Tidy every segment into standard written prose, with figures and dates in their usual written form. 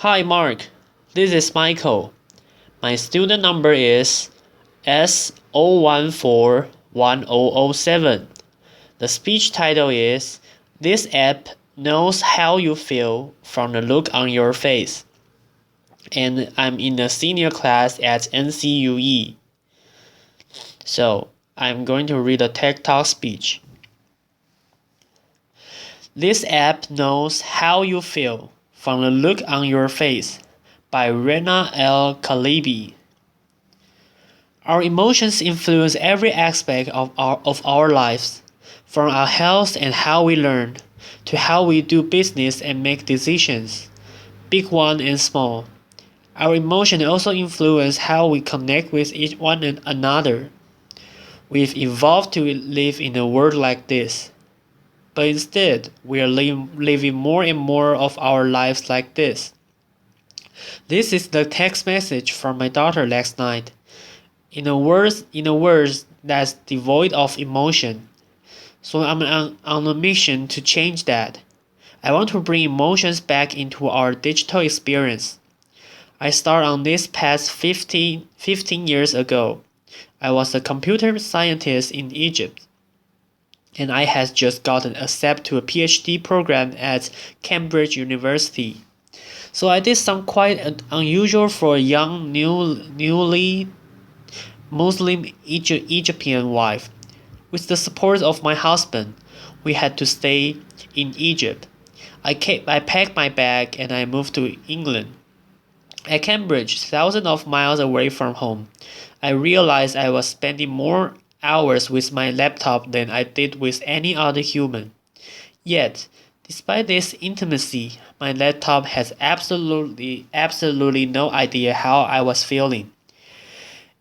Hi Mark, this is Michael. My student number is S0141007. The speech title is This app knows how you feel from the look on your face. And I'm in the senior class at NCUE. So I'm going to read a TED Talk speech. This app knows how you feel from the look on your face by Rana Kaliouby. Our emotions influence every aspect of our lives, from our health and how we learn, to how we do business and make decisions, big one and small. Our emotions also influence how we connect with each one another. We've evolved to live in a world like this. But instead, we are living more and more of our lives like this. This is the text message from my daughter last night. In a world that's devoid of emotion. So I'm on a mission to change that. I want to bring emotions back into our digital experience. I started on this path 15 years ago. I was a computer scientist in Egypt, and I had just gotten accepted to a PhD program at Cambridge University. So I did some quite unusual for a young, newly Muslim Egyptian wife. With the support of my husband, we had to stay in Egypt. I packed my bag and I moved to England. At Cambridge, thousands of miles away from home, I realized I was spending more hours with my laptop than I did with any other human. Yet, despite this intimacy, my laptop has absolutely no idea how I was feeling.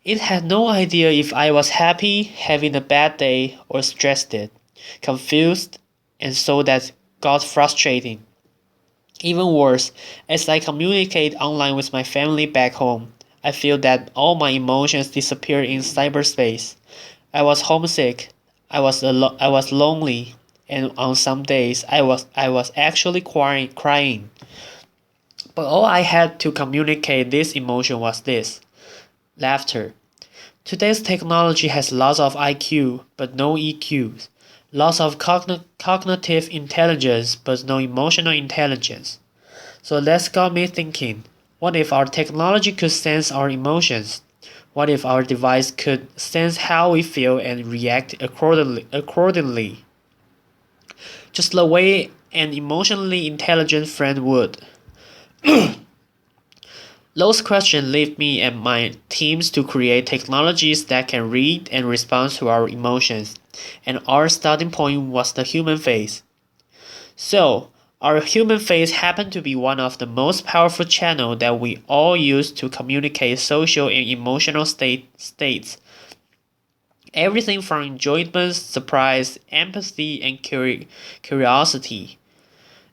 It had no idea if I was happy, having a bad day, or stressed, confused, and so that got frustrating. Even worse, as I communicate online with my family back home, I feel that all my emotions disappear in cyberspace. I was homesick, I was lonely, and on some days I was actually crying. But all I had to communicate this emotion was this: laughter. Today's technology has lots of IQ, but no EQ. Lots of cognitive intelligence, but no emotional intelligence. So that got me thinking, what if our technology could sense our emotions? What if our device could sense how we feel and react accordingly? Just the way an emotionally intelligent friend would. Those questions led me and my teams to create technologies that can read and respond to our emotions, and our starting point was the human face. So, our human face happened to be one of the most powerful channels that we all use to communicate social and emotional states. Everything from enjoyment, surprise, empathy, and curiosity.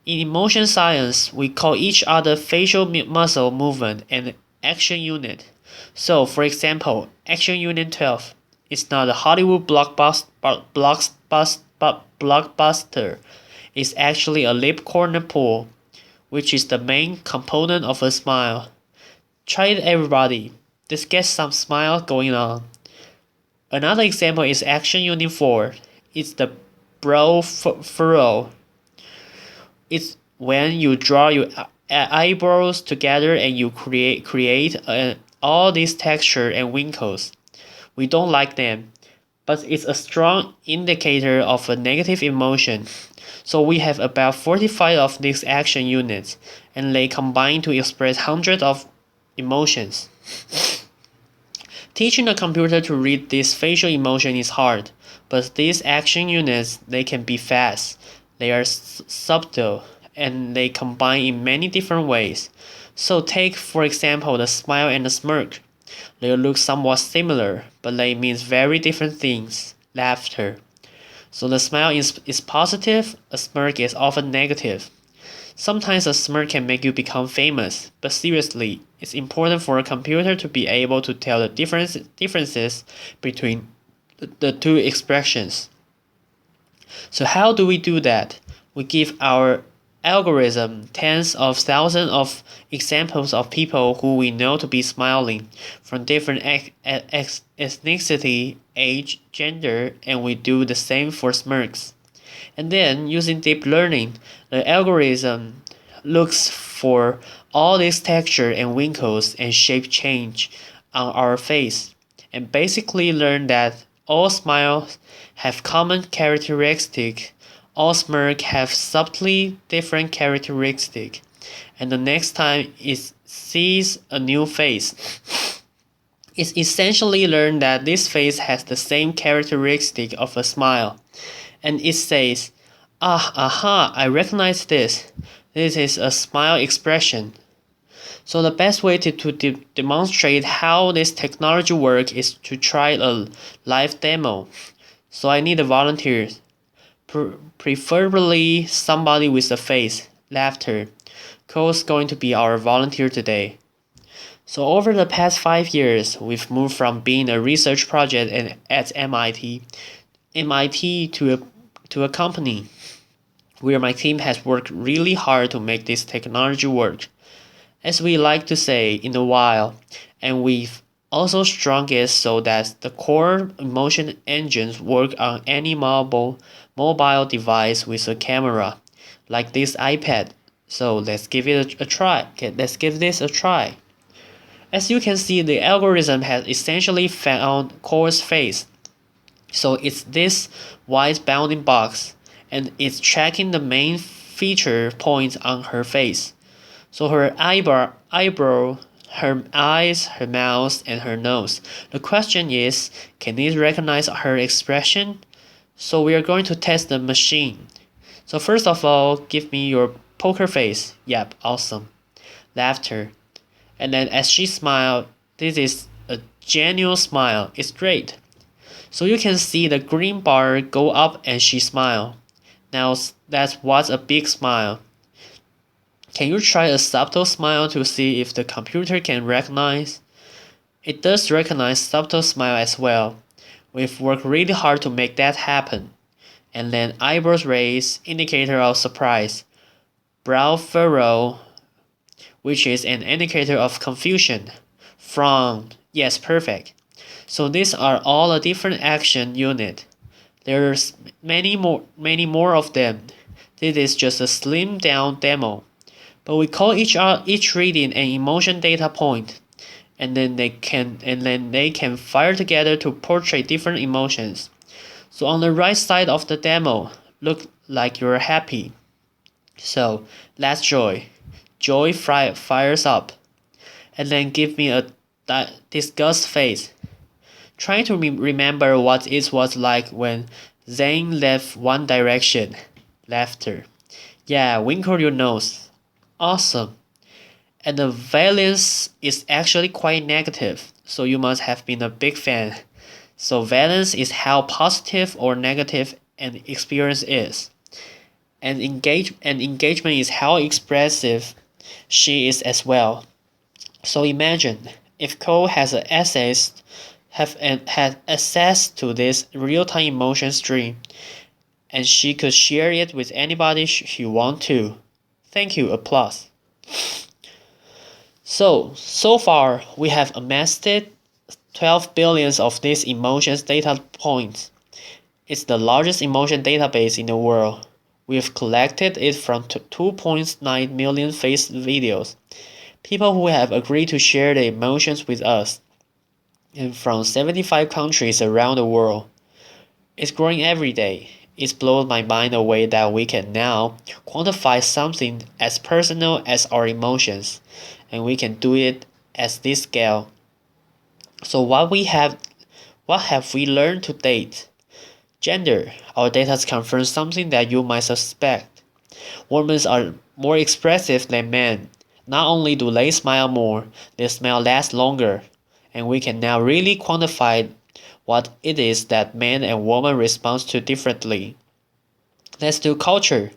In emotion science, we call each other facial muscle movement an action unit. So, for example, action unit 12 is not a Hollywood blockbuster. It's actually a lip corner pull, which is the main component of a smile. Try it, everybody. Let's get some smile going on. Another example is action unit 4. It's the brow furrow. It's when you draw your eyebrows together and you create all these texture and wrinkles. We don't like them, but it's a strong indicator of a negative emotion. So we have about 45 of these action units, and they combine to express hundreds of emotions. Teaching a computer to read this facial emotion is hard, but these action units, they can be fast. They are subtle, and they combine in many different ways. So take, for example, the smile and the smirk. They look somewhat similar, but they mean very different things. Laughter. So the smile is positive, a smirk is often negative. Sometimes a smirk can make you become famous, but seriously, it's important for a computer to be able to tell the differences between the two expressions. So how do we do that? We give our algorithm tens of thousands of examples of people who we know to be smiling from different ethnicity, age, gender, and we do the same for smirks. And then, using deep learning, the algorithm looks for all these texture and wrinkles and shape change on our face, and basically learn that all smiles have common characteristics, all smirks have subtly different characteristics, and the next time it sees a new face, it essentially learns that this face has the same characteristic of a smile, and it says, aha, I recognize this. This is a smile expression. So the best way to demonstrate how this technology works is to try a live demo. So I need volunteers, preferably somebody with a face, laughter. Cole's going to be our volunteer today. So over the past 5 years, we've moved from being a research project at MIT to a company where my team has worked really hard to make this technology work. As we like to say, in a while, and we've also strung it so that the core emotion engines work on any mobile device with a camera, like this iPad. So let's give it a try. Okay, let's give this a try. As you can see, the algorithm has essentially found Core's face. So it's this white bounding box, and it's tracking the main feature points on her face. So her eyebrow, her eyes, her mouth, and her nose. The question is, can it recognize her expression? So we are going to test the machine. So first of all, give me your poker face. Yep, awesome. Laughter. And then as she smiled, this is a genuine smile. It's great. So you can see the green bar go up and she smiled. Now that's what's a big smile. Can you try a subtle smile to see if the computer can recognize? It does recognize subtle smile as well. We've worked really hard to make that happen. And then eyebrows raised, indicator of surprise. Brow furrow, which is an indicator of confusion. Frown, yes, perfect. So these are all a different action unit. There's many more of them. This is just a slimmed down demo. But we call each reading an emotion data point, and then they can fire together to portray different emotions. So on the right side of the demo, look like you're happy. So that's joy. Joy fires up, and then give me a disgust face. Trying to remember what it was like when Zayn left One Direction. Laughter. Yeah, winkle your nose. Awesome. And the valence is actually quite negative, so you must have been a big fan. So valence is how positive or negative an experience is. And engagement is how expressive she is as well. So imagine if Cole has had access to this real-time emotion stream, and she could share it with anybody she want to. Thank you, applause. So far we have amassed 12 billion of these emotions data points. It's the largest emotion database in the world. We've collected it from 2.9 million face videos. People who have agreed to share their emotions with us, and from 75 countries around the world. It's growing every day. It blows my mind away that we can now quantify something as personal as our emotions, and we can do it at this scale. So what have we learned to date? Gender. Our data confirms something that you might suspect. Women are more expressive than men. Not only do they smile more, their smile lasts longer, and we can now really quantify what it is that men and women respond to differently. Let's do culture.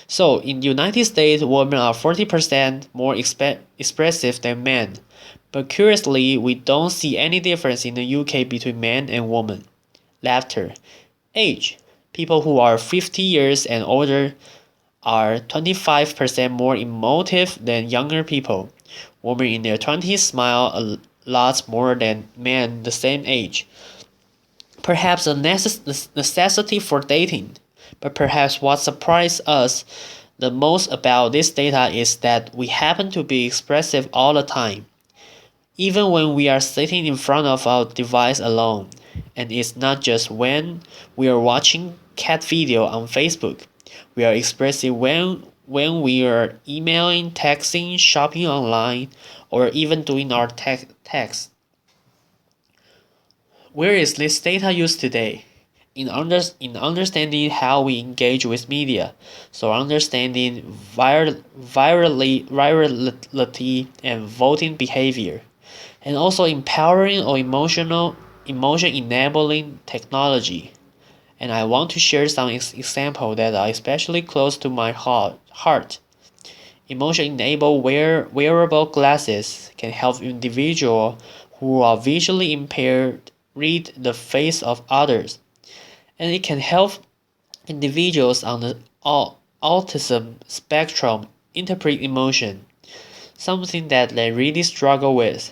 So in the United States, women are 40% more expressive than men. But curiously, we don't see any difference in the UK between men and women. Laughter. Age. People who are 50 years and older are 25% more emotive than younger people. Women in their 20s smile a lot more than men the same age. Perhaps a necessity for dating. But perhaps what surprised us the most about this data is that we happen to be expressive all the time, even when we are sitting in front of our device alone. And it's not just when we are watching cat video on Facebook. We are expressive when we are emailing, texting, shopping online, or even doing our text. Where is this data used today? In understanding how we engage with media, so understanding virality and voting behavior, and also empowering or emotion enabling technology. And I want to share some examples that are especially close to my heart. Emotion-enabled wearable glasses can help individuals who are visually impaired read the face of others, and it can help individuals on the autism spectrum interpret emotion, something that they really struggle with.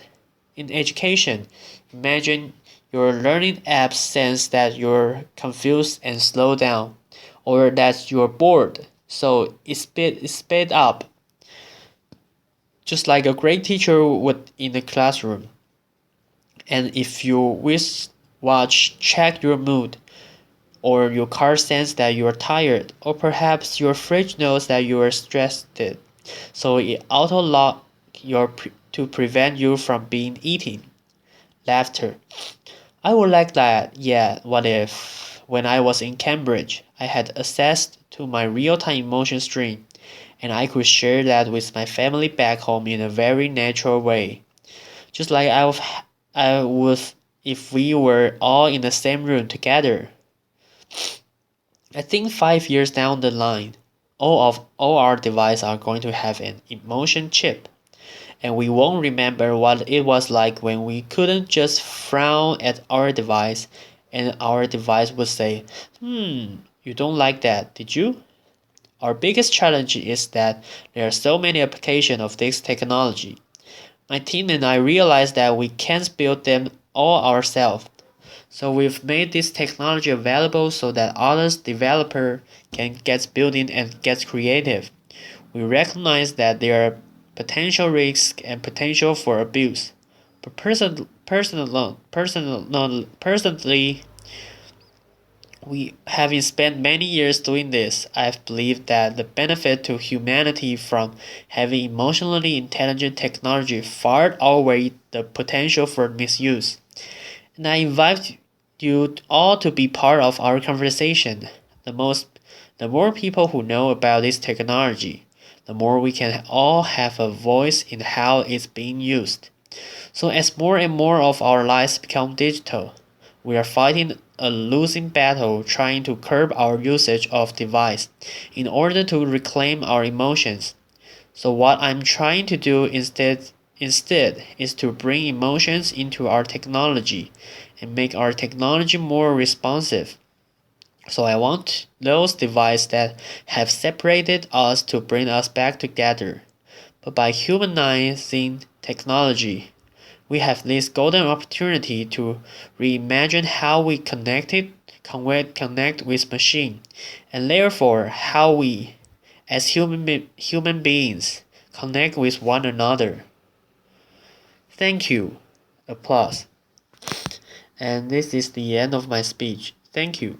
In education, imagine your learning app sense that you're confused and slow down, or that you're bored, so it sped up, just like a great teacher would in the classroom. And if you watch check your mood, or your car sense that you are tired, or perhaps your fridge knows that you are stressed, so it auto lock to prevent you from being eaten. Laughter. I would like that. Yeah, what if when I was in Cambridge, I had access to my real-time emotion stream, and I could share that with my family back home in a very natural way, just like I would if we were all in the same room together. I think 5 years down the line, all our devices are going to have an emotion chip, and we won't remember what it was like when we couldn't just frown at our device, and our device would say, you don't like that, did you? Our biggest challenge is that there are so many applications of this technology. My team and I realized that we can't build them all ourselves. So we've made this technology available so that other developers can get building and get creative. We recognize that there are potential risks and potential for abuse. But personally, we having spent many years doing this, I've believed that the benefit to humanity from having emotionally intelligent technology far outweigh the potential for misuse. And I invite you all to be part of our conversation. The more people who know about this technology, the more we can all have a voice in how it's being used. So as more and more of our lives become digital, we are fighting a losing battle trying to curb our usage of device in order to reclaim our emotions. So what I'm trying to do instead is to bring emotions into our technology and make our technology more responsive. So I want those devices that have separated us to bring us back together. But by humanizing technology, we have this golden opportunity to reimagine how we connect with machine, and therefore how we, as human beings, connect with one another. Thank you. Applause. And this is the end of my speech. Thank you.